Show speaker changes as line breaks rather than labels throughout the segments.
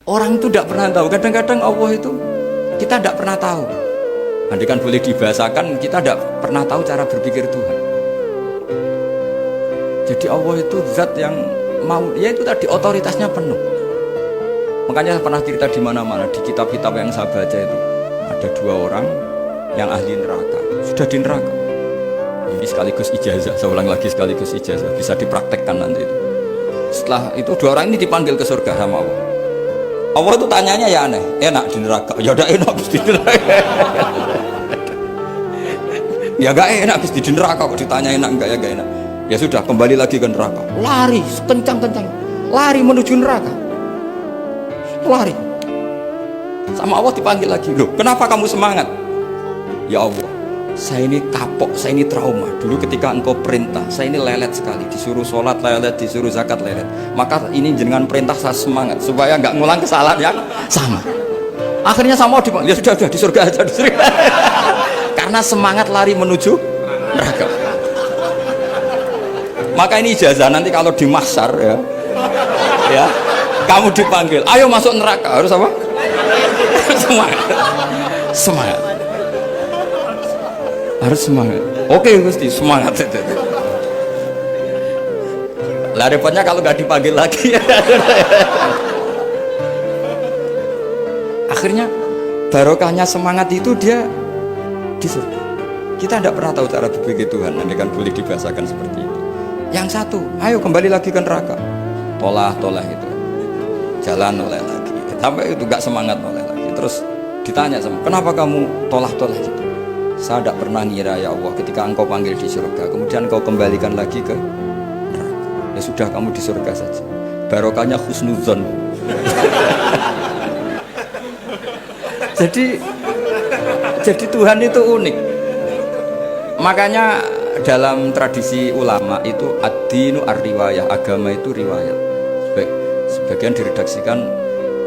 Orang itu tidak pernah tahu. Kadang-kadang Allah itu kita tidak pernah tahu. Andai kan boleh dibahasakan, kita tidak pernah tahu cara berpikir Tuhan. Jadi Allah itu zat yang mau, ya itu tadi otoritasnya penuh. Makanya saya pernah cerita di mana-mana, di kitab-kitab yang saya baca itu ada 2 orang yang ahli neraka, sudah di neraka. Ini sekaligus ijazah, saya ulang lagi sekaligus ijazah, bisa dipraktekkan nanti itu. Setelah itu 2 orang ini dipanggil ke surga sama Allah. Allah itu tanyanya ya aneh, enak di neraka? Ya udah enak di neraka. Ya gak enak di neraka, kok ditanya enak enggak ya gak enak. Ya sudah, kembali lagi ke neraka. Lari kencang-kencang, lari menuju neraka. Lari. Sama Allah dipanggil lagi, loh kenapa kamu semangat? Ya Allah, saya ini kapok, saya ini trauma. Dulu ketika engkau perintah, saya ini lelet sekali. Disuruh sholat lelet, disuruh zakat lelet. Maka ini jenengan perintah saya semangat supaya nggak ngulang kesalahan yang sama. Akhirnya sama Allah dipanggil, ya sudah di surga aja, di surga. Karena semangat lari menuju neraka. Maka ini ijazah nanti kalau di mahsyar ya, kamu dipanggil, ayo masuk neraka, harus apa? Semangat. Harus semangat. Oke Gusti, semangat. Lah repotnya kalau nggak dipanggil lagi. Akhirnya barokahnya semangat itu dia di surga. Kita tidak pernah tahu cara berpikir Tuhan, andai kan boleh dibahasakan seperti itu. Yang satu, ayo kembali lagi ke neraka. Tolah itu. Jalan oleh lagi. Sampai itu nggak semangat oleh lagi. Terus ditanya sama, kenapa kamu tolah gitu? Saya tidak pernah ngira ya Allah, ketika engkau panggil di surga kemudian engkau kembalikan lagi ke neraka. Ya sudah, kamu di surga saja, barokahnya husnuzon. jadi Tuhan itu unik. Makanya dalam tradisi ulama itu ad-dinu ar-riwayah, agama itu riwayat. Sebagian diredaksikan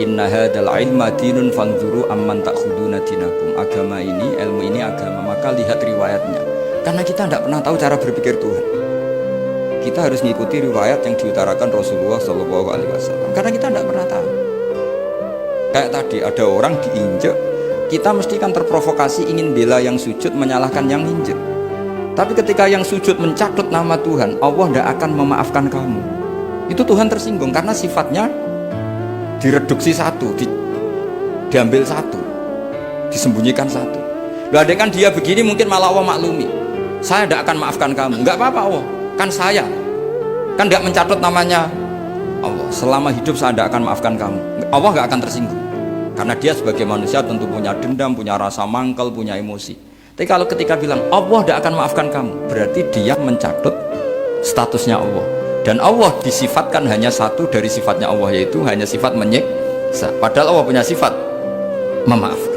inna hadzal ilma dinun fanzuru amman ta'khuduna dinakum. Agama ini, ilmu ini agama, maka lihat riwayatnya. Karena kita tidak pernah tahu cara berpikir Tuhan. Kita harus mengikuti riwayat yang diutarakan Rasulullah SAW. Karena kita tidak pernah tahu. Kayak tadi ada orang diinjek, kita mesti kan terprovokasi ingin bela yang sujud, menyalahkan yang injek. Tapi ketika yang sujud mencatut nama Tuhan, Allah tidak akan memaafkan kamu. Itu Tuhan tersinggung karena sifatnya direduksi satu, diambil satu, disembunyikan satu. Loh, ada kan dia begini mungkin malah Allah maklumi. Saya tidak akan maafkan kamu. Enggak apa-apa Allah, kan saya kan tidak mencatut namanya Allah. Selama hidup saya tidak akan maafkan kamu. Allah nggak akan tersinggung karena dia sebagai manusia tentu punya dendam, punya rasa mangkal, punya emosi. Tapi kalau ketika bilang Allah tidak akan maafkan kamu, berarti dia mencatut statusnya Allah. Dan Allah disifatkan hanya satu dari sifatnya Allah, yaitu hanya sifat menyiksa. Padahal Allah punya sifat memaafkan.